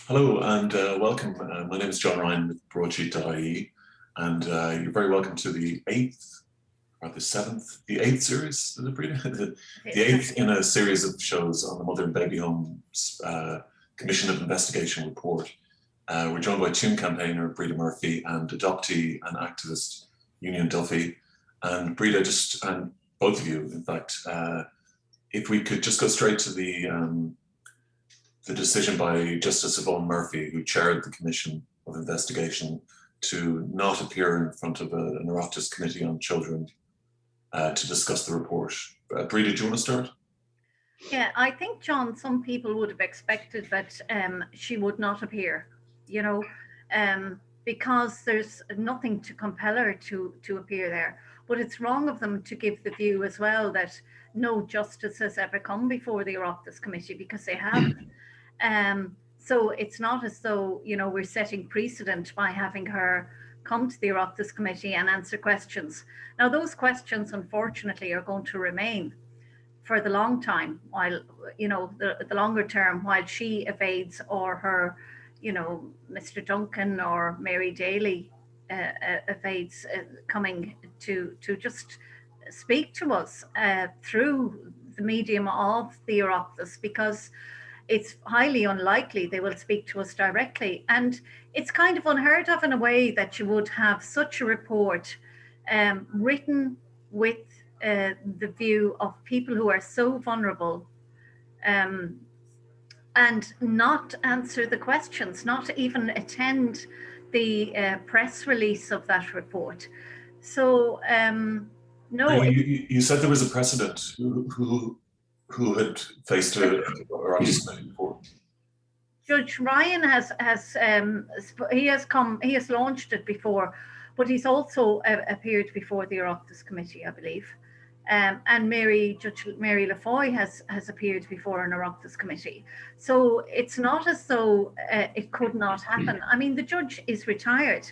Hello and welcome. My name is John Ryan with Broadsheet.ie, and you're very welcome to the eighth series, is it, Breeda? the eighth in a series of shows on the Mother and Baby Homes Commission of Investigation report. We're joined by Tuam campaigner Breeda Murphy and adoptee and activist Eunan Duffy. And Breeda, and both of you, in fact, if we could just go straight to the decision by Justice Yvonne Murphy, who chaired the Commission of Investigation, to not appear in front of an Oireachtas Committee on Children to discuss the report. Breeda, do you want to start? Yeah, I think, John, some people would have expected that she would not appear, because there's nothing to compel her to appear there. But it's wrong of them to give the view as well that no justice has ever come before the Oireachtas Committee, because they have. So it's not as though, we're setting precedent by having her come to the Oireachtas Committee and answer questions. Now, those questions, unfortunately, are going to remain for the long time, while, the longer term, while she evades, or her, Mr. Duncan or Mary Daly evades coming to just speak to us through the medium of the Oireachtas, because it's highly unlikely they will speak to us directly. And it's kind of unheard of in a way that you would have such a report written with the view of people who are so vulnerable and not answer the questions, not even attend the press release of that report. So, no. You said there was a precedent. Who had faced a Oireachtas Committee before? Judge Ryan has launched it before, but he's also appeared before the Oireachtas Committee, I believe. And Judge Mary Lafoy has appeared before an Oireachtas Committee. So it's not as though it could not happen. I mean, the judge is retired.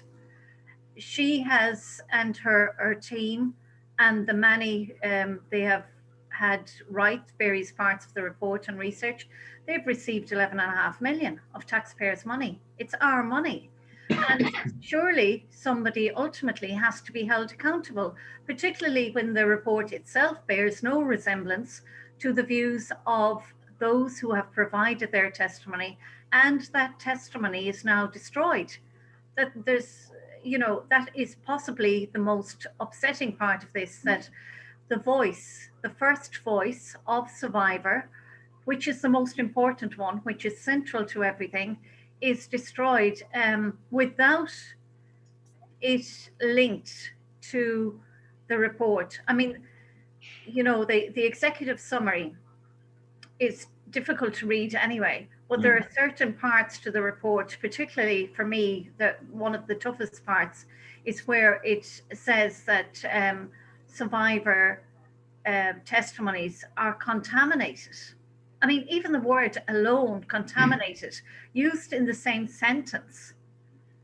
She has, and her team, and the many they have had write various parts of the report and research, they've received 11.5 million of taxpayers' money. It's our money. And surely somebody ultimately has to be held accountable, particularly when the report itself bears no resemblance to the views of those who have provided their testimony, and that testimony is now destroyed. That there's, that is possibly the most upsetting part of this, that the voice, the first voice of survivor, which is the most important one, which is central to everything, is destroyed without it linked to the report. I mean, the executive summary is difficult to read anyway, but there are certain parts to the report, particularly for me, that one of the toughest parts is where it says that survivor testimonies are contaminated. I mean, even the word alone, contaminated, used in the same sentence,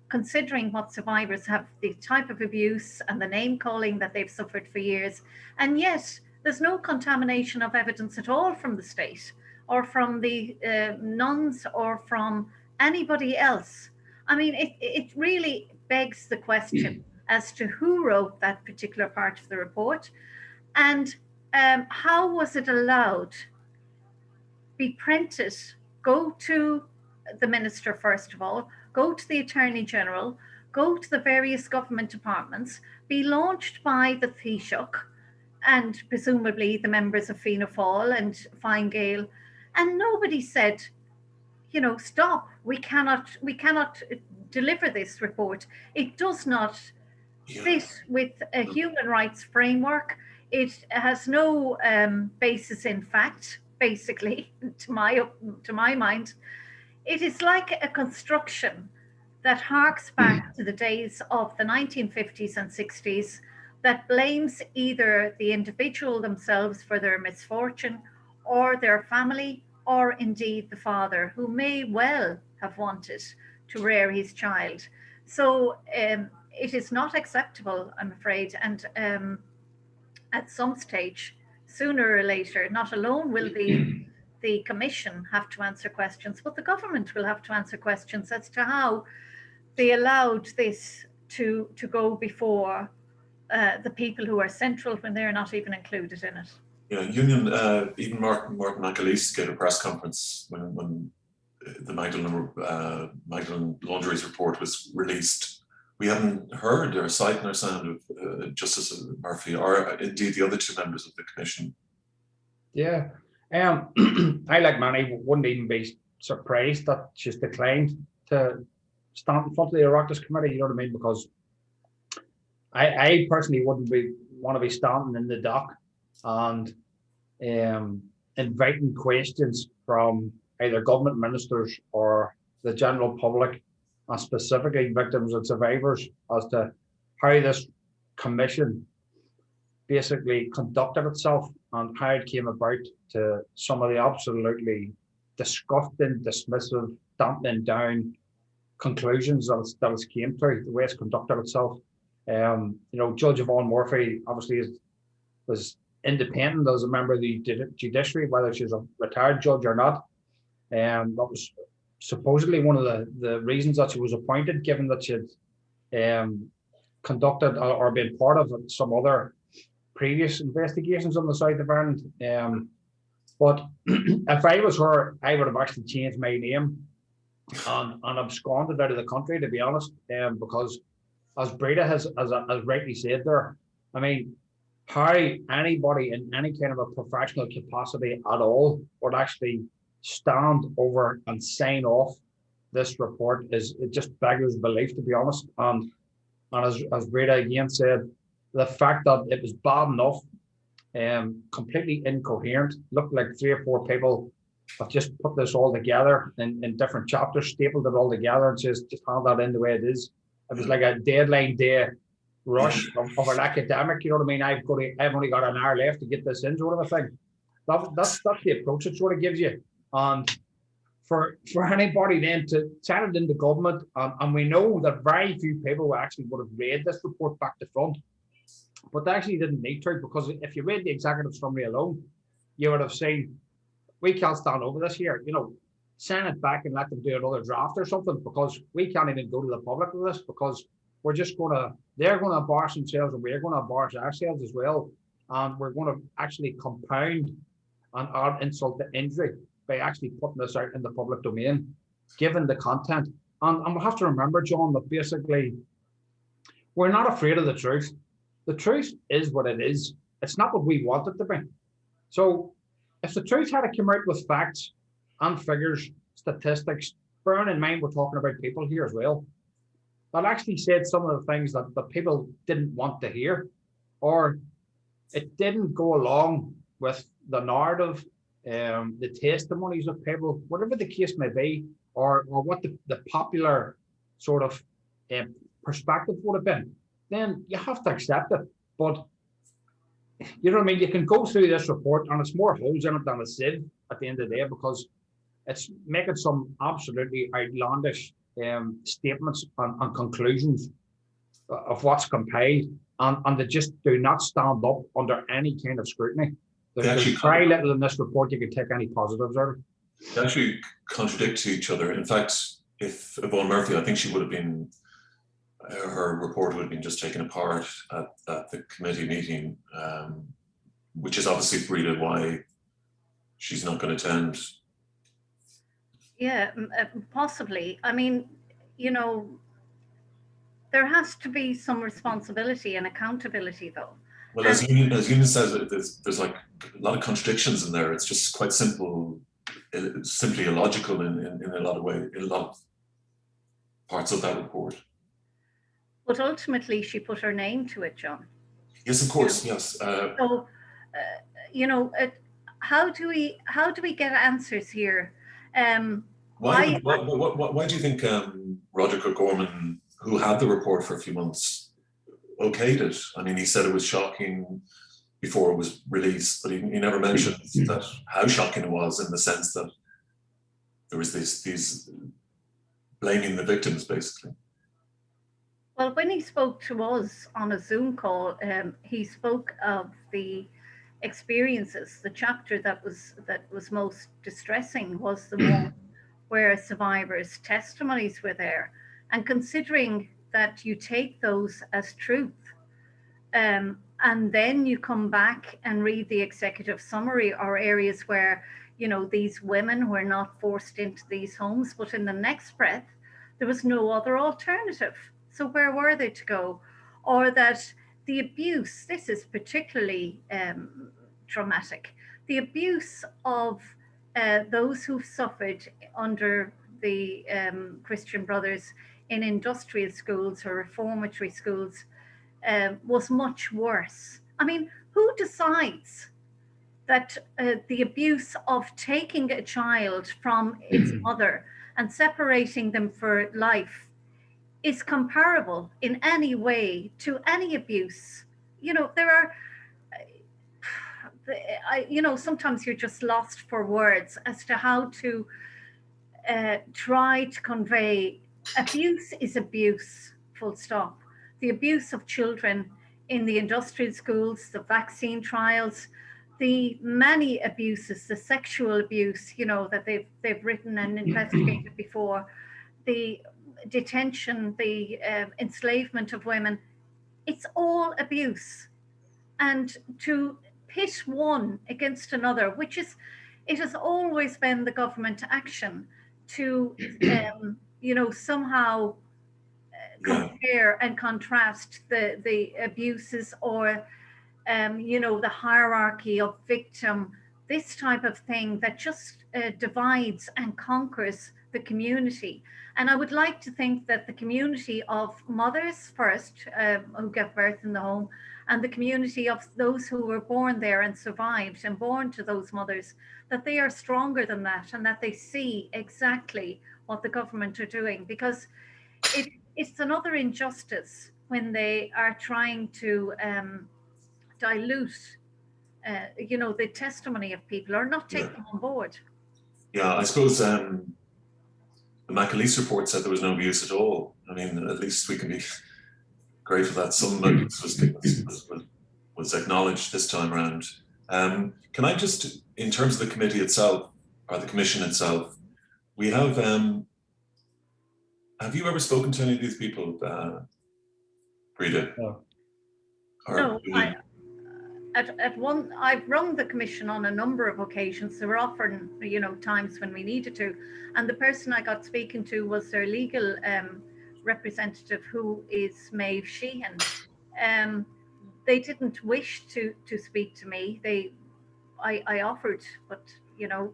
considering what survivors have, the type of abuse and the name calling that they've suffered for years. And yet there's no contamination of evidence at all from the state or from the nuns or from anybody else. I mean, it really begs the question as to who wrote that particular part of the report, and how was it allowed be printed, go to the minister first of all, go to the Attorney General, go to the various government departments, be launched by the Taoiseach and presumably the members of Fianna Fáil and Fine Gael, and nobody said, stop, we cannot deliver this report. It does not fit with a human rights framework. It has no basis in fact, basically, to my mind. It is like a construction that harks back to the days of the 1950s and 60s, that blames either the individual themselves for their misfortune, or their family, or indeed the father, who may well have wanted to rear his child. So it is not acceptable, I'm afraid. And at some stage, sooner or later, not alone will the the commission have to answer questions, but the government will have to answer questions as to how they allowed this to go before the people who are central when they're not even included in it. Yeah, Union, even Martin McAleese gave a press conference when the Magdalene Laundries report was released. We haven't heard or sight nor sound of Justice Murphy or indeed the other two members of the commission. Yeah, I, like many, wouldn't even be surprised that she's declined to stand in front of the Oireachtas committee, you know what I mean? Because I personally wouldn't want to be standing in the dock and inviting questions from either government ministers or the general public, and specifically victims and survivors, as to how this commission basically conducted itself and how it came about to some of the absolutely disgusting, dismissive, dampening down conclusions that it's came to, the way it's conducted itself. You know, Judge Yvonne Murphy obviously was independent as a member of the judiciary, whether she's a retired judge or not. That was supposedly one of the reasons that she was appointed, given that she had conducted or been part of some other previous investigations on the south of Ireland. But if I was her, I would have actually changed my name and absconded out of the country, to be honest, because as Breeda has rightly said there, I mean, how anybody in any kind of a professional capacity at all would actually stand over and sign off this report it just beggars belief, to be honest. And as Breeda again said, the fact that it was bad enough, completely incoherent, looked like 3 or 4 people have just put this all together in different chapters, stapled it all together and just hand that in the way it is. It was like a deadline day rush of an academic, you know what I mean? I've only got an hour left to get this in, sort of a thing. That's the approach it sort of gives you. And for anybody then to send it into government, and we know that very few people actually would have read this report back to front, but they actually didn't need to, because if you read the executive summary alone, you would have seen, we can't stand over this here, you know, send it back and let them do another draft or something, because we can't even go to the public with this, because we're just they're going to embarrass themselves and we're going to embarrass ourselves as well. And we're going to actually compound and add insult to injury by actually putting this out in the public domain, given the content. And we have to remember, John, that basically we're not afraid of the truth. The truth is what it is. It's not what we want it to be. So if the truth had to come out with facts and figures, statistics, bearing in mind we're talking about people here as well, that actually said some of the things that the people didn't want to hear, or it didn't go along with the narrative, the testimonies of people, whatever the case may be, or what the popular sort of perspective would have been, then you have to accept it. But you know what I mean? You can go through this report and it's more holes in it than a sieve at the end of the day, because it's making some absolutely outlandish statements and conclusions of what's compiled, and they just do not stand up under any kind of scrutiny. There's very little in this report you can take any positives out of. They actually contradict each other. In fact, if Yvonne Murphy, I think she would have been, her report would have been just taken apart at the committee meeting, which is obviously Breeda why she's not going to attend. Yeah, possibly. I mean, you know, there has to be some responsibility and accountability, though. Well, as Eunan says, there's like a lot of contradictions in there. It's just quite simple, simply illogical in a lot of ways, in a lot of parts of that report. But ultimately, she put her name to it, John. Yes, of course. Yes. So, you know, how do we get answers here? Why do you think Roderick O'Gorman, who had the report for a few months, okayed it? I mean, he said it was shocking before it was released, but he never mentioned that how shocking it was, in the sense that there was these blaming the victims, basically. Well, when he spoke to us on a Zoom call, he spoke of the experiences. The chapter that was most distressing was the one where survivors' testimonies were there, and considering that you take those as truth, and then you come back and read the executive summary, or areas where, you know, these women were not forced into these homes, but in the next breath there was no other alternative, so where were they to go? Or that the abuse, this is particularly traumatic, the abuse of those who've suffered under the Christian Brothers in industrial schools or reformatory schools was much worse. I mean, who decides that the abuse of taking a child from its mother and separating them for life is comparable in any way to any abuse? You know, there are, you know, sometimes you're just lost for words as to how to try to convey abuse is abuse, full stop. The abuse of children in the industrial schools, the vaccine trials, the many abuses, the sexual abuse, you know, that they've written and investigated before, the detention, the enslavement of women, it's all abuse. And to pit one against another, which is, it has always been the government action to, you know, somehow compare and contrast the abuses, or you know, the hierarchy of victim, this type of thing that just divides and conquers the community. And I would like to think that the community of mothers first, who give birth in the home, and the community of those who were born there and survived and born to those mothers, that they are stronger than that, and that they see exactly what the government are doing. Because it's another injustice when they are trying to dilute, you know, the testimony of people, or not take them on board. Yeah, I suppose the McAleese report said there was no abuse at all. I mean, at least we can be grateful that some abuse was acknowledged this time around. Can I just, in terms of the committee itself, or the commission itself, we have you ever spoken to any of these people, Breeda? No. No, I've rung the commission on a number of occasions. There were often, you know, times when we needed to, and the person I got speaking to was their legal representative, who is Maeve Sheehan. They didn't wish to speak to me. I offered, but, you know,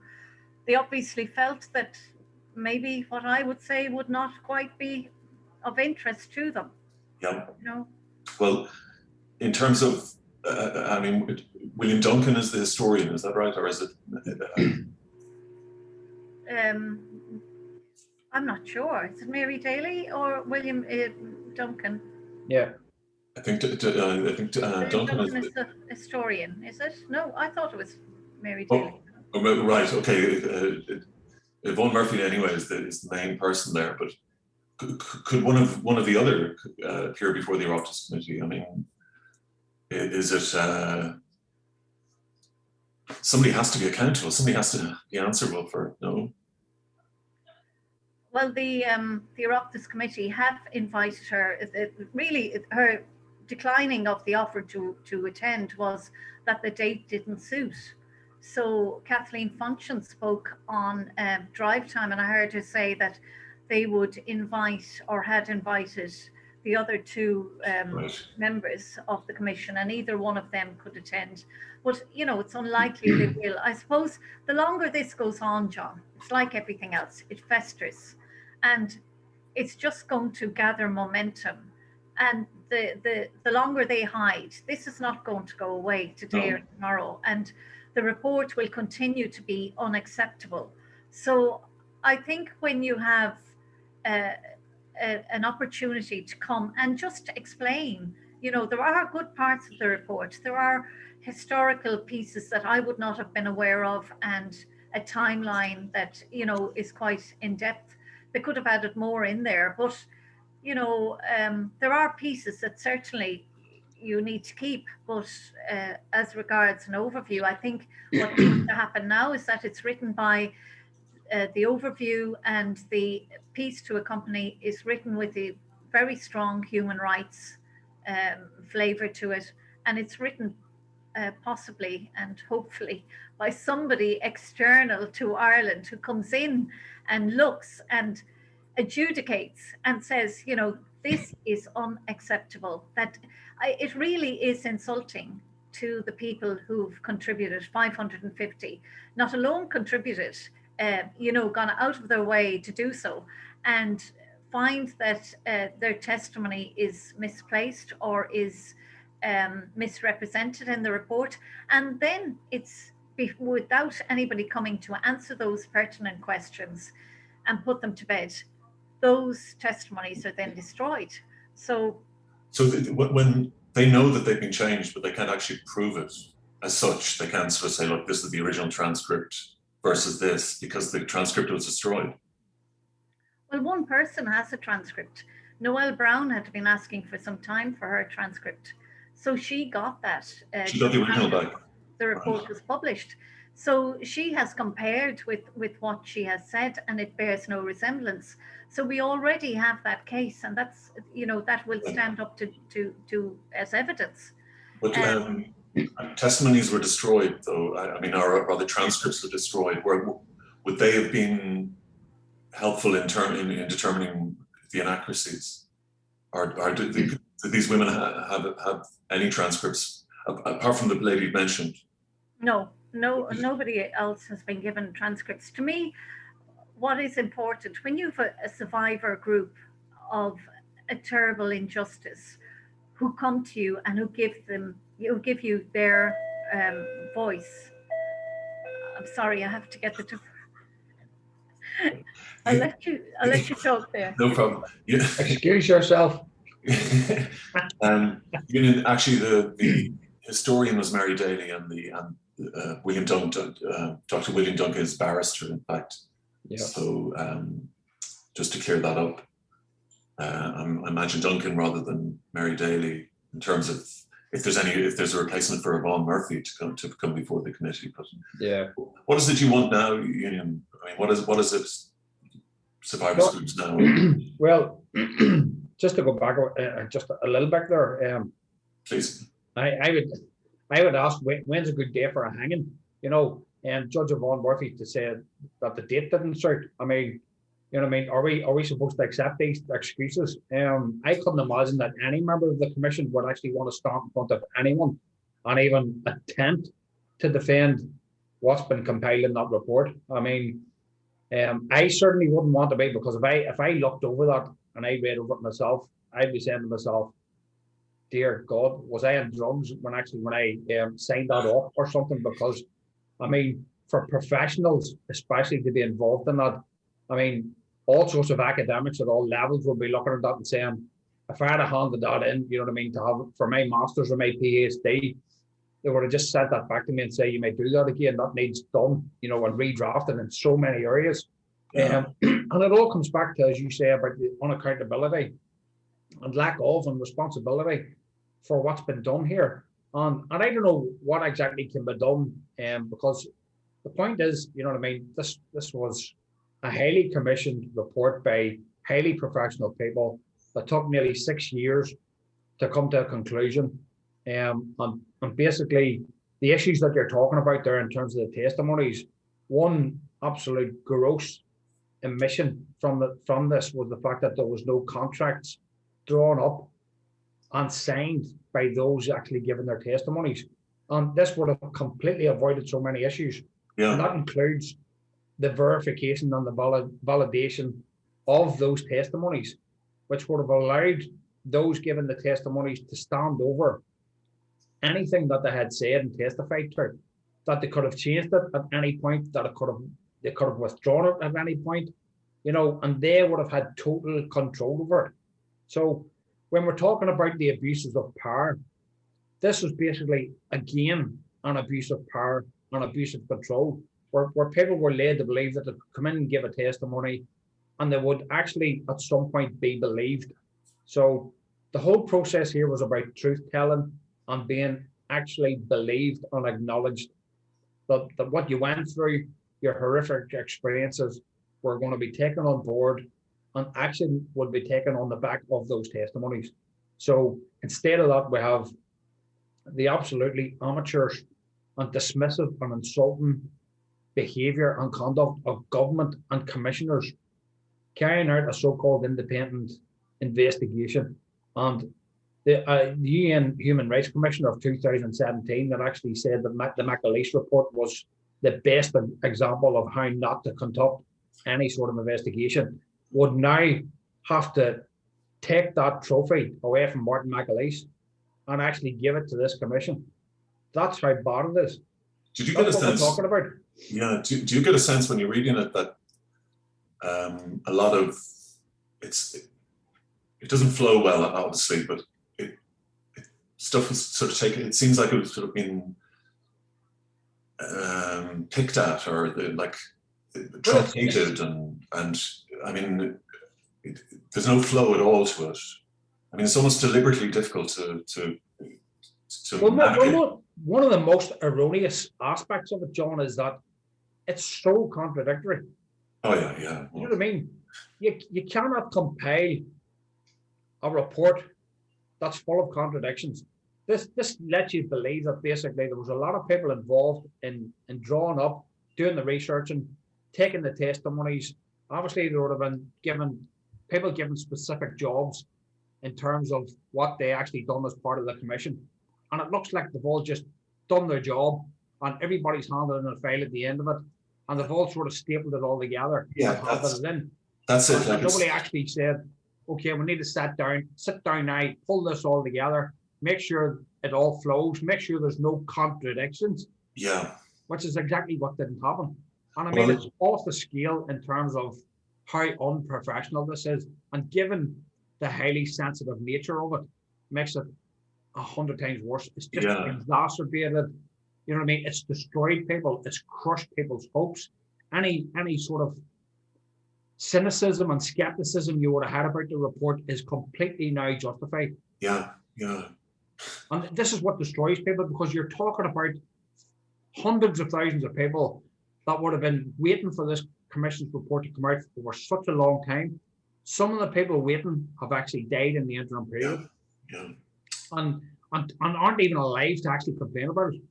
they obviously felt that maybe what I would say would not quite be of interest to them. Yeah. You know? Well, in terms of, I mean, William Duncan is the historian, is that right? Or is it? I'm not sure. Is it Mary Daly or William Duncan? Yeah. I think Duncan is the historian, is it? No, I thought it was Mary Daly. Oh, right, okay. Yvonne Murphy, anyway, is the main person there, but could one of the other appear before the Oireachtas committee? I mean, is it somebody has to be accountable? Somebody has to be answerable for it, no? Well, the Oireachtas committee have invited her. Really, her declining of the offer to attend was that the date didn't suit. So Kathleen Funchion spoke on Drive Time, and I heard her say that they would invite, or had invited, the other two members of the commission, and either one of them could attend. But, you know, it's unlikely they will. I suppose the longer this goes on, John, it's like everything else, it festers, and it's just going to gather momentum. And the longer they hide, this is not going to go away today or tomorrow, and the report will continue to be unacceptable. So I think when you have an opportunity to come and just explain, you know, there are good parts of the report. There are historical pieces that I would not have been aware of, and a timeline that, you know, is quite in depth. They could have added more in there, but, you know, there are pieces that certainly, you need to keep. But as regards an overview, I think what needs to happen now is that it's written by the overview, and the piece to accompany is written with a very strong human rights flavour to it, and it's written possibly and hopefully by somebody external to Ireland who comes in and looks and adjudicates and says, you know, this is unacceptable. That it really is insulting to the people who've contributed 550, not alone contributed, you know, gone out of their way to do so, and find that their testimony is misplaced or is misrepresented in the report, and then it's without anybody coming to answer those pertinent questions and put them to bed, those testimonies are then destroyed. So when they know that they've been changed, but they can't actually prove it as such, they can't sort of say, look, this is the original transcript versus this, because the transcript was destroyed. Well, one person has a transcript. Noelle Brown had been asking for some time for her transcript, so she got that. She got the original back. The report was published. So she has compared with what she has said, and it bears no resemblance. So we already have that case, and that's, you know, that will stand up to as evidence. But testimonies were destroyed, though. I mean, or the transcripts were destroyed. Would they have been helpful in determining the inaccuracies, or do these women have any transcripts apart from the lady you mentioned? No, nobody else has been given transcripts. To me, what is important when you've a survivor group of a terrible injustice who come to you and who give you their voice. I'm sorry, I have to get the. I'll let you talk there. No problem. Yeah. Excuse yourself. Actually, the historian was Mary Daly, and William Duncan, Dr. William Duncan is barrister, in fact. Yeah. So just to clear that up, I imagine Duncan rather than Mary Daly in terms of if there's a replacement for Yvonne Murphy to come before the committee. But yeah, what is it you want now, Union? I mean, what is it? Survivors groups now. Well, just to go back just a little bit there. Please. I would ask when's a good day for a hanging, you know, and Judge Yvonne Murphy to say that the date didn't suit. I mean, you know what I mean? Are we supposed to accept these excuses? I couldn't imagine that any member of the commission would actually want to stand in front of anyone and even attempt to defend what's been compiled in that report. I mean, I certainly wouldn't want to be, because if I looked over that and I read over it myself, I'd be saying to myself, dear God, was I on drugs when I signed that off or something? Because, I mean, for professionals, especially to be involved in that, I mean, all sorts of academics at all levels will be looking at that and saying, if I had handed that in, you know what I mean, to have for my master's or my PhD, they would have just sent that back to me and say, you may do that again, that needs done, you know, and redrafted in so many areas. And it all comes back to, as you say, about the unaccountability and lack of and responsibility for what's been done here. And I don't know what exactly can be done, because the point is, you know what I mean, this was a highly commissioned report by highly professional people that took nearly 6 years to come to a conclusion. And basically, the issues that you're talking about there in terms of the testimonies, one absolute gross omission from this was the fact that there was no contracts drawn up and signed by those actually giving their testimonies. And this would have completely avoided so many issues. Yeah. And that includes the verification and the validation of those testimonies, which would have allowed those giving the testimonies to stand over anything that they had said and testified to, that they could have changed it at any point, that they could have withdrawn it at any point, you know, and they would have had total control over it. So when we're talking about the abuses of power, this was basically, again, an abuse of power, an abuse of control, where people were led to believe that they'd come in and give a testimony and they would actually at some point be believed. So the whole process here was about truth telling and being actually believed and acknowledged, that what you went through, your horrific experiences, were going to be taken on board, and action would be taken on the back of those testimonies. So instead of that, we have the absolutely amateur and dismissive and insulting behaviour and conduct of government and commissioners carrying out a so-called independent investigation. And the UN Human Rights Commission of 2017 that actually said that the McAleese report was the best example of how not to conduct any sort of investigation, would now have to take that trophy away from Martin McAleese and actually give it to this commission. That's how bad it is. Did you get a sense? Talking about? Yeah. Do you get a sense when you're reading it that a lot of it doesn't flow well, obviously, but stuff was sort of taken. It seems like it was sort of been picked at, or truncated, and I mean, there's no flow at all to it. I mean, it's almost deliberately difficult to navigate. One of the most erroneous aspects of it, John, is that it's so contradictory. Oh yeah, yeah. You know what I mean? You cannot compile a report that's full of contradictions. This lets you believe that basically there was a lot of people involved in drawing up, doing the research and taking the testimonies. Obviously, there would have been given specific jobs in terms of what they actually done as part of the commission. And it looks like they've all just done their job, and everybody's handed in a file at the end of it, and they've all sort of stapled it all together. Yeah, that's it. And nobody actually said, okay, we need to sit down now, pull this all together, make sure it all flows, make sure there's no contradictions. Yeah. Which is exactly what didn't happen. And I mean, it's off the scale in terms of how unprofessional this is, and given the highly sensitive nature of it, makes it 100 times worse. It's just exacerbated. You know what I mean? It's destroyed people. It's crushed people's hopes. Any sort of cynicism and skepticism you would have had about the report is completely now justified. Yeah, yeah. And this is what destroys people, because you're talking about hundreds of thousands of people that would have been waiting for this commission's report to come out for such a long time. Some of the people waiting have actually died in the interim period. Yeah. And aren't even alive to actually complain about it,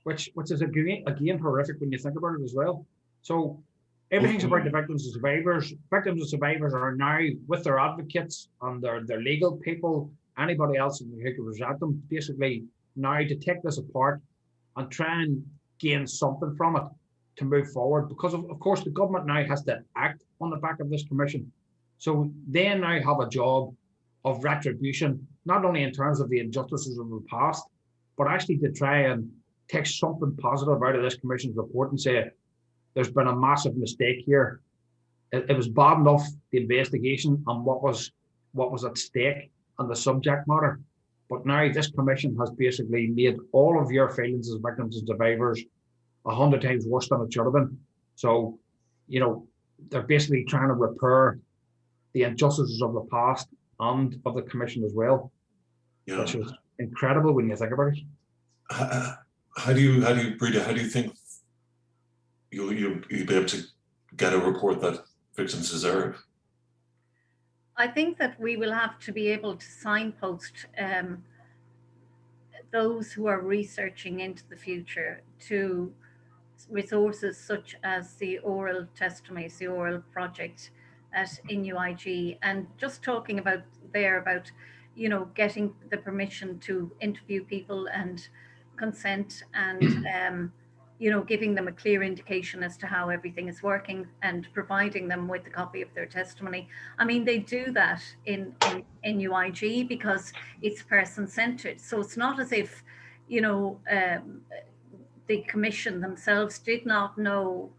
which is again horrific when you think about it as well. So everything's about the victims and survivors. Victims and survivors are now with their advocates and their legal people, anybody else who can represent them, basically now to take this apart and try and gain something from it to move forward. Because of course the government now has to act on the back of this commission. So they now have a job of retribution, not only in terms of the injustices of the past, but actually to try and take something positive out of this commission's report and say, there's been a massive mistake here. It was bad enough, the investigation and what was at stake and the subject matter. But now this commission has basically made all of your failings as victims and survivors 100 times worse than it should have been. So, you know, they're basically trying to repair the injustices of the past and of the commission as well, which is incredible when you think about it. How do you, Breeda, how do you think you'll be able to get a report that victims deserve? I think that we will have to be able to signpost those who are researching into the future to resources such as the oral testimonies, the oral project at NUIG, and just talking about you know, getting the permission to interview people and consent and you know, giving them a clear indication as to how everything is working and providing them with a copy of their testimony. I mean, they do that in NUIG because it's person-centered. So it's not as if, you know, the commission themselves did not know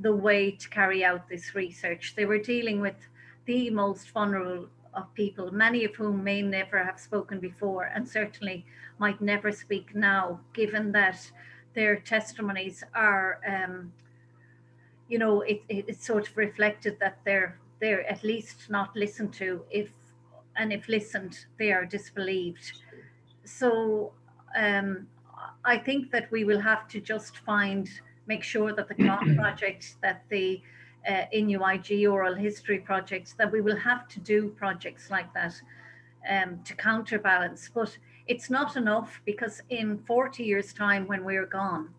the way to carry out this research. They were dealing with the most vulnerable of people, many of whom may never have spoken before and certainly might never speak now, given that their testimonies are, you know, it's sort of reflected that they're at least not listened to, if and if listened, they are disbelieved. So I think that we will have to just make sure that the CLON project, that the INUIG oral history projects, that we will have to do projects like that to counterbalance. But it's not enough, because in 40 years' time, when we're gone,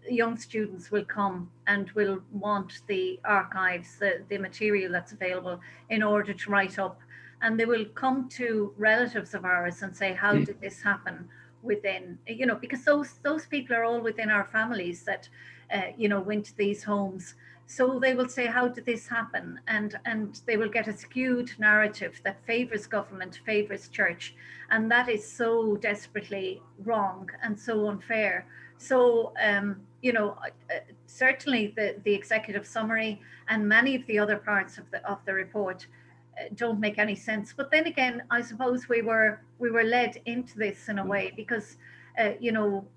young students will come and will want the archives, the material that's available, in order to write up. And they will come to relatives of ours and say, how did this happen within, because those people are all within our families that, went to these homes. So they will say, how did this happen? And they will get a skewed narrative that favors government, favors church. And that is so desperately wrong and so unfair. So, certainly the executive summary and many of the other parts of the report don't make any sense. But then again, I suppose we were led into this in a way, because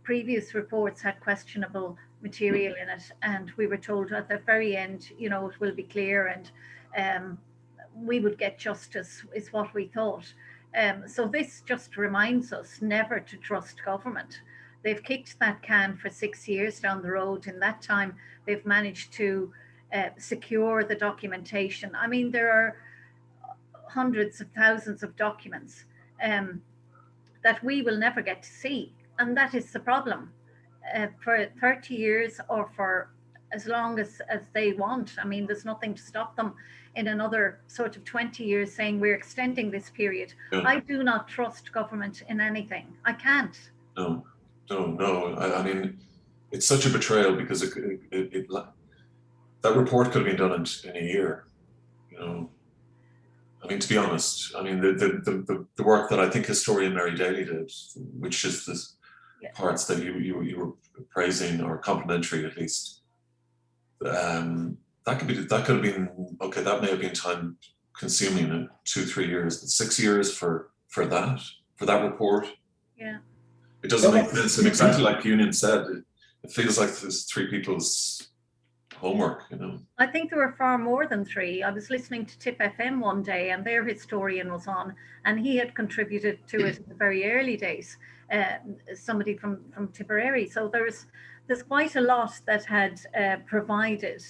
previous reports had questionable material in it, and we were told at the very end, it will be clear, and we would get justice, is what we thought. So this just reminds us never to trust government. They've kicked that can for 6 years down the road. In that time, they've managed to secure the documentation. I mean, there are hundreds of thousands of documents that we will never get to see. And that is the problem. For 30 years, or for as long as they want. I mean, there's nothing to stop them in another sort of 20 years saying we're extending this period. Yeah. I do not trust government in anything. I can't. No. I mean, it's such a betrayal, because that report could have been done in a year. I mean, to be honest, I mean, the work that I think historian Mary Daly did, which is the parts that you were praising, or complimentary at least, that could have been okay. That may have been time consuming in 2-3 years, but 6 years for that report. Yeah. It doesn't make sense. And exactly like Eunan said, it feels like there's 3 people's homework, I think there were far more than 3. I was listening to Tip FM one day, and their historian was on, and he had contributed to it in the very early days, somebody from Tipperary. So there's quite a lot that had provided,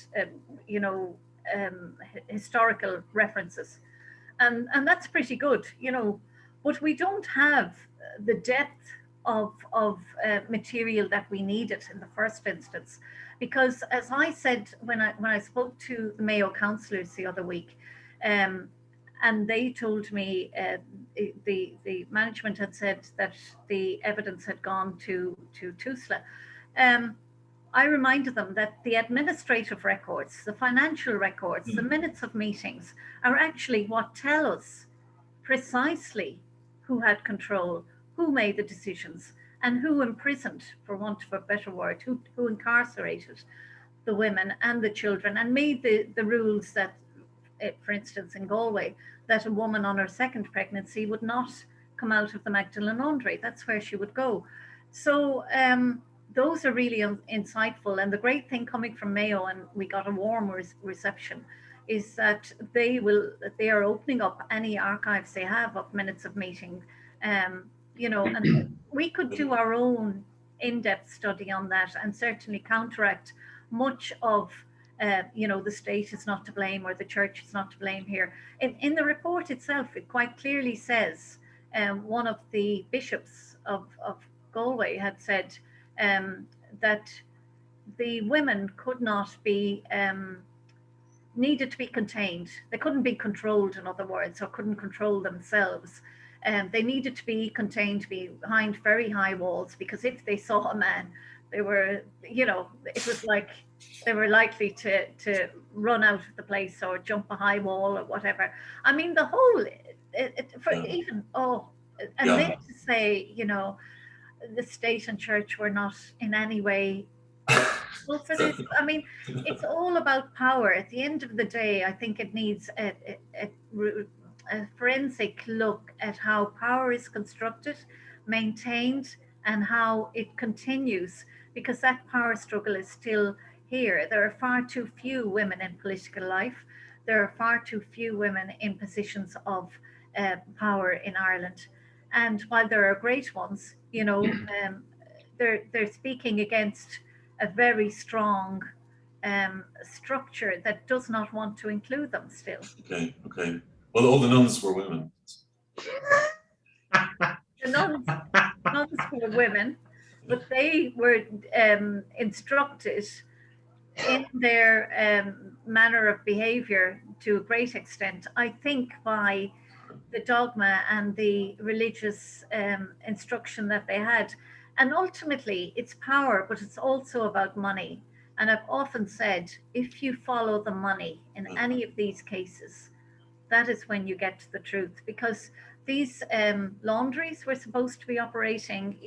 historical references. And that's pretty good, but we don't have the depth of material that we needed in the first instance, because as I said when I spoke to the Mayo councillors the other week, and they told me the management had said that the evidence had gone to TUSLA. I reminded them that the administrative records, the financial records, the minutes of meetings are actually what tell us precisely who had control, who made the decisions, and who imprisoned, for want of a better word, who incarcerated the women and the children, and made the rules that, for instance, in Galway, that a woman on her second pregnancy would not come out of the Magdalen Laundry. That's where she would go. So those are really insightful. And the great thing coming from Mayo, and we got a warm reception, is that they are opening up any archives they have of minutes of meeting. And we could do our own in-depth study on that, and certainly counteract much of, the state is not to blame, or the church is not to blame here. In the report itself, it quite clearly says, one of the bishops of Galway had said that the women could not be, needed to be contained. They couldn't be controlled, in other words, or couldn't control themselves. They needed to be contained behind very high walls, because if they saw a man, they were, it was like they were likely to run out of the place or jump a high wall or whatever. I mean, the whole, then to say, the state and church were not in any way well for this. I mean, it's all about power. At the end of the day, I think it needs a forensic look at how power is constructed, maintained, and how it continues, because that power struggle is still here. There are far too few women in political life. There are far too few women in positions of power in Ireland. And while there are great ones, they're speaking against a very strong structure that does not want to include them still. Okay. Well, all the nuns were women. The nuns were women, but they were instructed in their manner of behavior to a great extent, I think, by the dogma and the religious instruction that they had. And ultimately, it's power, but it's also about money. And I've often said, if you follow the money in any of these cases, that is when you get to the truth, because these laundries were supposed to be operating,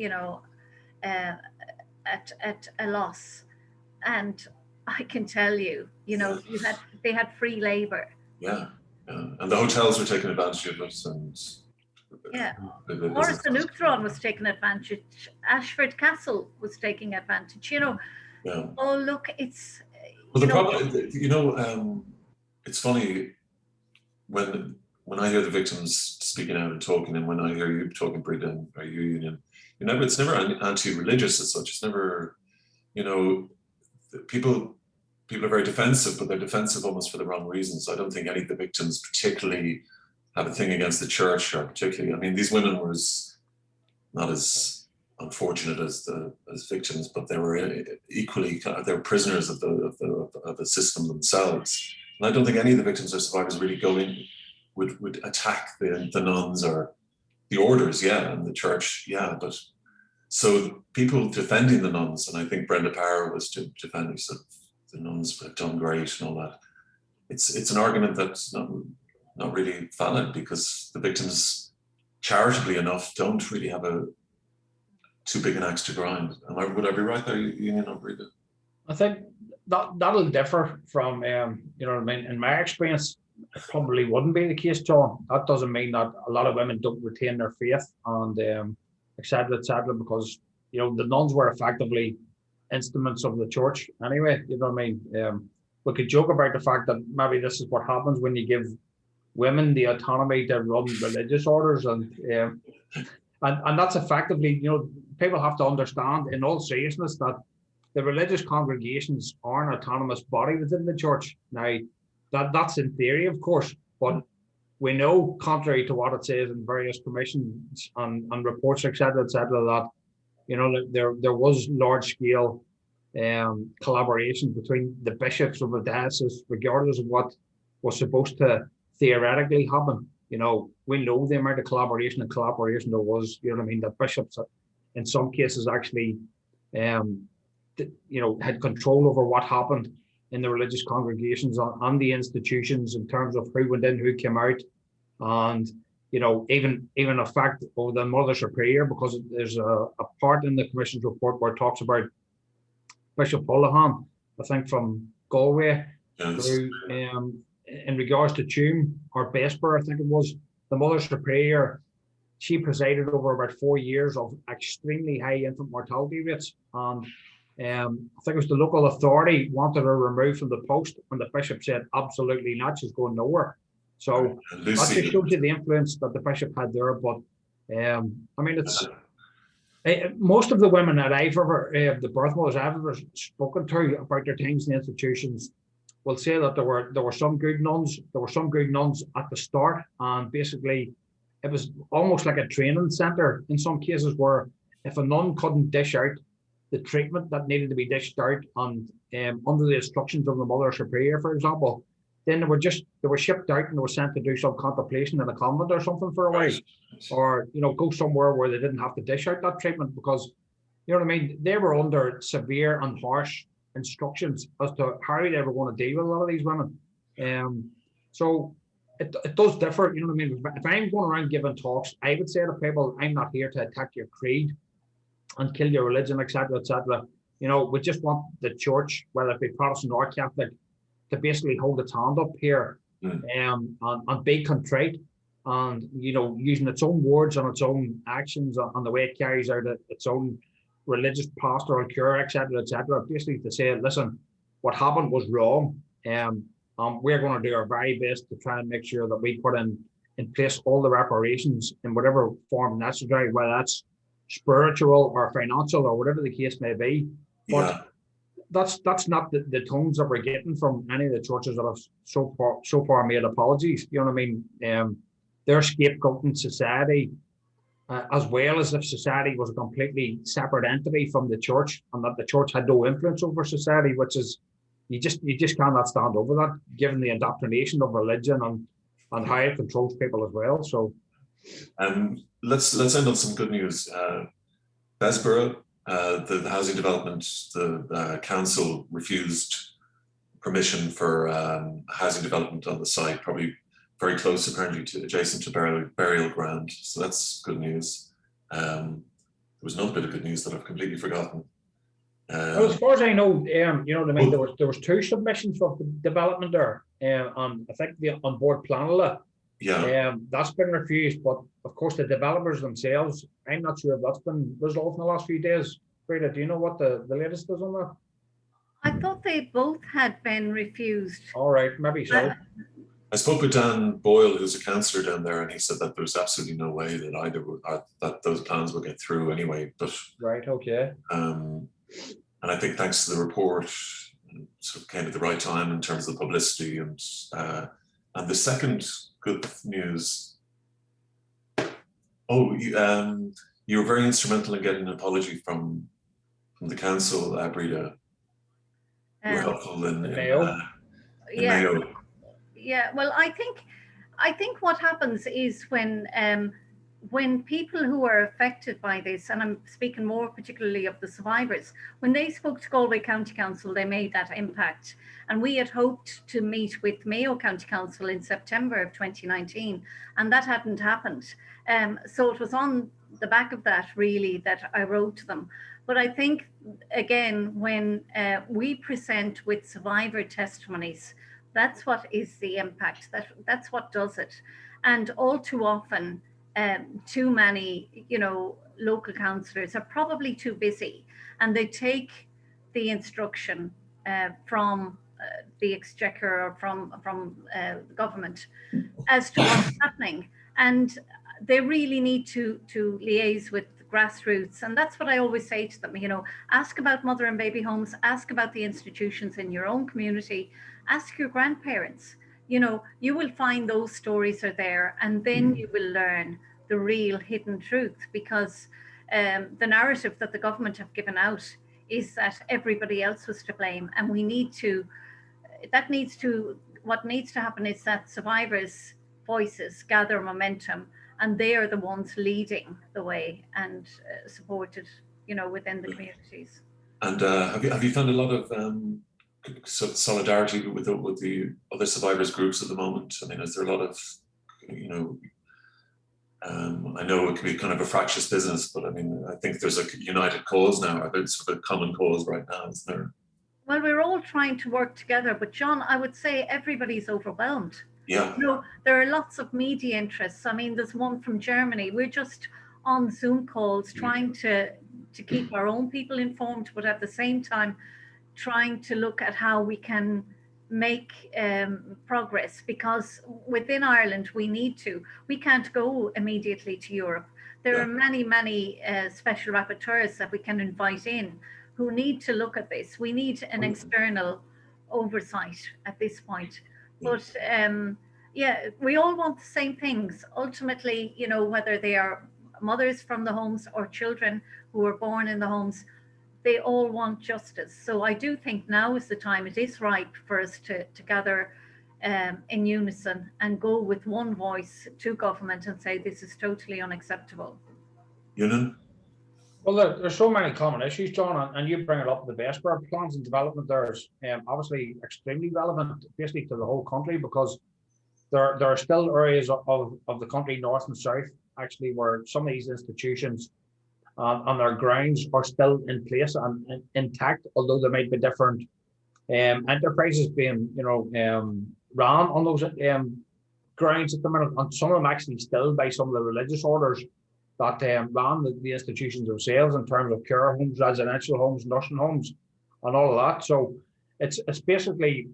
at a loss. And I can tell you, they had free labor. Yeah. And the hotels were taking advantage of it. And Morris and Uachtaráin was taking advantage. Ashford Castle was taking advantage. Yeah. Oh, look, it's. Well, the problem, it's funny when I hear the victims speaking out and talking, and when I hear you talking, Breeda, or you, Union, it's never anti-religious as such. It's never, people are very defensive, but they're defensive almost for the wrong reasons. I don't think any of the victims particularly have a thing against the church, or particularly, I mean, these women were not as unfortunate as victims, but they were equally, they were prisoners of the system themselves. And I don't think any of the victims or survivors really go in, would attack the nuns or the orders, and the church, but so people defending the nuns, and I think Brenda Power was defending, so the nuns have done great and all that. It's an argument that's not really valid, because the victims, charitably enough, don't really have too big an axe to grind. Would I be right there, Union, or Breeda? I think that'll differ from, in my experience, it probably wouldn't be the case, John. That doesn't mean that a lot of women don't retain their faith and et cetera, because, the nuns were effectively instruments of the church anyway, we could joke about the fact that maybe this is what happens when you give women the autonomy to run religious orders, and that's effectively, people have to understand in all seriousness that the religious congregations are an autonomous body within the church. Now, that's in theory, of course, but we know, contrary to what it says in various commissions and reports, et cetera, that, there was large scale collaboration between the bishops of the diocese, regardless of what was supposed to theoretically happen. We know the amount of collaboration there was, that bishops in some cases actually, had control over what happened in the religious congregations and the institutions in terms of who went in, who came out, and even a fact of the Mother Superior, because there's a part in the Commission's report where it talks about Bishop Holohan, I think from Galway, who, in regards to Tuam or Bessborough, I think it was, the Mother Superior, she presided over about 4 years of extremely high infant mortality rates, and I think it was the local authority wanted her removed from the post, and the bishop said absolutely not, she's going nowhere. So that just shows you the influence that the bishop had there. But it's most of the women that I've ever, the birth mothers I've ever spoken to about their times in the institutions, will say that there were some good nuns. There were some good nuns at the start, and basically it was almost like a training centre in some cases, where if a nun couldn't dish out the treatment that needed to be dished out and under the instructions of the Mother Superior, for example, then they were shipped out and they were sent to do some contemplation in a convent or something for a while, or go somewhere where they didn't have to dish out that treatment, because they were under severe and harsh instructions as to how they were going to deal with a lot of these women. So it does differ. If I'm going around giving talks, I would say to people, I'm not here to attack your creed and kill your religion, etc., etc. We just want the church, whether it be Protestant or Catholic, to basically hold its hand up here and be contrite, and using its own words and its own actions and the way it carries out its own religious pastoral cure, etc., etc., basically to say, listen, what happened was wrong, we're going to do our very best to try and make sure that we put in in place all the reparations in whatever form necessary, whether that's spiritual or financial or whatever the case may be. But Yeah. that's not the tones that we're getting from any of the churches that have so far made apologies. You know what I mean? They're scapegoating society, as well as if society was a completely separate entity from the church, and that the church had no influence over society, which is you just cannot stand over that, given the indoctrination of religion and how it controls people as well. So, let's end on some good news. Besborough, the housing development, the council refused permission for housing development on the site, probably very close, apparently, to adjacent to burial ground. So that's good news. There was another bit of good news that I've completely forgotten. well, as far as I know, you know what I mean. There was 2 submissions for the development there, and I think on board Planala. Yeah. That's been refused, but of course the developers themselves, I'm not sure if that's been resolved in the last few days. Breeda, do you know what the latest is on that? I thought they both had been refused. All right, maybe so. I spoke with Dan Boyle, who's a councillor down there, and he said that there's absolutely no way that that those plans will get through anyway. But right, okay. And I think thanks to the report, it sort of came at the right time in terms of the publicity. And the second good news. Oh, you were very instrumental in getting an apology from the council, Breeda. You were helpful in yeah. Mayo. Yeah, well, I think what happens is when people who are affected by this, and I'm speaking more particularly of the survivors, when they spoke to Galway County Council, they made that impact. And we had hoped to meet with Mayo County Council in September of 2019, and that hadn't happened. So it was on the back of that, really, that I wrote to them. But I think, again, when we present with survivor testimonies, that's what is the impact. That's what does it. And all too often, too many, local councillors are probably too busy, and they take the instruction from the Exchequer or from the government as to what's happening, and they really need to liaise with grassroots. And that's what I always say to them, ask about mother and baby homes, ask about the institutions in your own community, ask your grandparents. You will find those stories are there, and then you will learn the real hidden truth, because the narrative that the government have given out is that everybody else was to blame, and what needs to happen is that survivors' voices gather momentum, and they are the ones leading the way and supported, within the communities. And have you found a lot of solidarity with the other survivors groups at the moment? I mean, is there a lot of, I know it can be kind of a fractious business, but I mean, I think there's a united cause now, or there's sort of a common cause right now, isn't there? Well, we're all trying to work together, but John, I would say everybody's overwhelmed. Yeah. There are lots of media interests. I mean, there's one from Germany. We're just on Zoom calls trying to keep our own people informed, but at the same time, trying to look at how we can make progress, because within Ireland we can't go immediately to Europe. There are many special rapporteurs that we can invite in who need to look at this. We need an external oversight at this point. But we all want the same things. Ultimately, whether they are mothers from the homes or children who were born in the homes, they all want justice. So I do think now is the time, it is ripe for us to gather in unison and go with one voice to government and say this is totally unacceptable. Eunan? Well, there's so many common issues, John, and you bring it up, the Vesper plans and development there is obviously extremely relevant, basically to the whole country, because there are still areas of the country, north and south, actually, where some of these institutions on their grounds are still in place and intact, although there might be different enterprises being, ran on those grounds at the minute, and some of them actually still by some of the religious orders that ran the institutions themselves in terms of care homes, residential homes, nursing homes, and all of that. So it's basically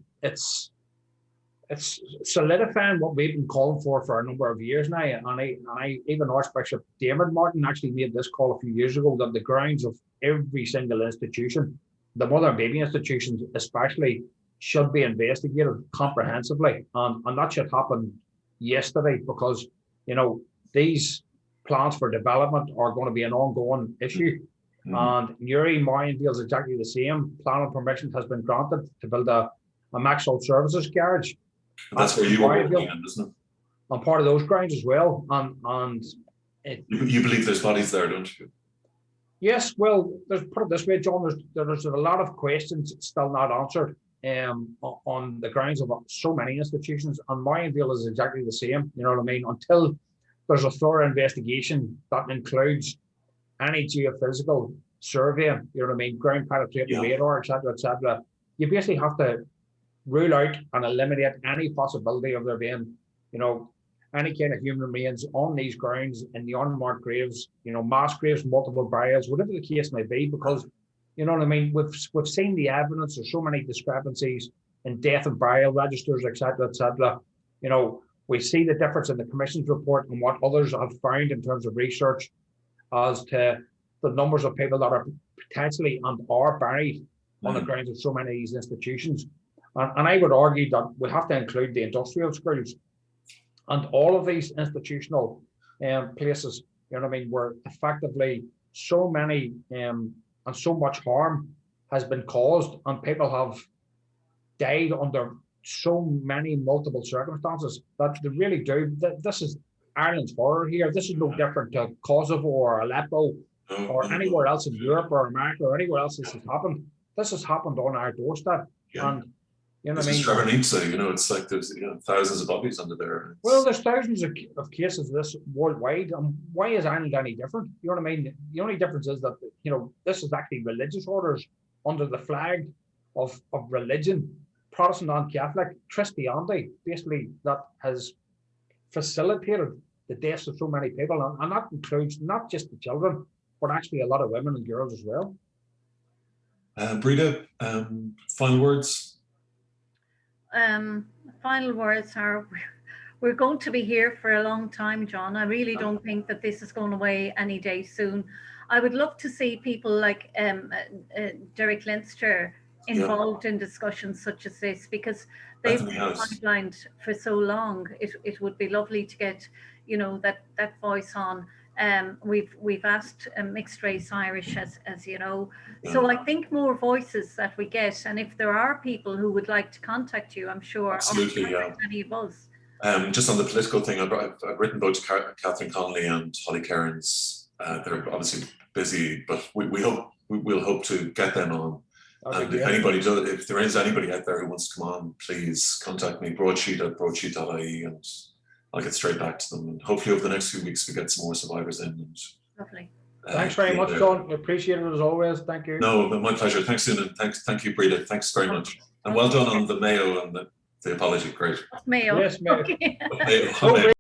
it's solidifying what we've been calling for a number of years now. And I even Archbishop David Martin actually made this call a few years ago, that the grounds of every single institution, the mother and baby institutions especially, should be investigated comprehensively. And that should happen yesterday, because, you know, these plans for development are going to be an ongoing issue. And Newry Moyen feels exactly the same. Planning permission has been granted to build a Maxwell Services garage. That's where you were working in, isn't it? I'm part of those grounds as well. And you believe there's bodies there, don't you? Yes, well, put it this way, John, there's a lot of questions still not answered on the grounds of so many institutions, and Moyenville is exactly the same. You know what I mean? Until there's a thorough investigation that includes any geophysical survey, you know what I mean, ground penetrating radar, etc., you basically have to rule out and eliminate any possibility of there being, you know, any kind of human remains on these grounds, in the unmarked graves, you know, mass graves, multiple burials, whatever the case may be, because, you know what I mean, we've seen the evidence. There's so many discrepancies in death and burial registers, etc. You know, we see the difference in the Commission's report and what others have found in terms of research as to the numbers of people that are potentially and are buried on the grounds of so many of these institutions. And I would argue that we have to include the industrial schools and all of these institutional places, you know what I mean, where effectively so many and so much harm has been caused, and people have died under so many multiple circumstances that they really do. This is Ireland's horror here. This is no different to Kosovo or Aleppo or anywhere else in Europe or America or anywhere else this has happened. This has happened on our doorstep. And you know what I mean? Trevor Neepsey, you know, it's like there's thousands of bodies under there. Well, there's thousands of cases of this worldwide. Why is Ireland any different? You know what I mean? The only difference is that, you know, this is actually religious orders under the flag of religion, Protestant and Catholic, Christianity, basically, that has facilitated the deaths of so many people. And that includes not just the children, but actually a lot of women and girls as well. Breeda, final words? Final words are, we're going to be here for a long time, John. I really don't think that this is going away any day soon. I would love to see people like Derek Leinster involved in discussions such as this, because they've been sidelined for so long. It would be lovely to get, you know, that voice on. We've asked mixed race Irish, as you know. So I think more voices that we get, and if there are people who would like to contact you, I'm sure. Absolutely, any of us. Just on the political thing, I've written both to Catherine Connolly and Holly Cairns. They're obviously busy, but we'll hope to get them on. And if there is anybody out there who wants to come on, please contact me, broadsheet@broadsheet.ie, and I'll get straight back to them. And hopefully over the next few weeks we get some more survivors in. And, lovely. Thanks very much, John. Appreciate it as always. Thank you. No, my pleasure. Thanks, Eunan. Thank you, Breeda. Thanks very much. And well done on the Mayo and the apology. Great. Mayo. Yes, Mayo. Okay. Mayo.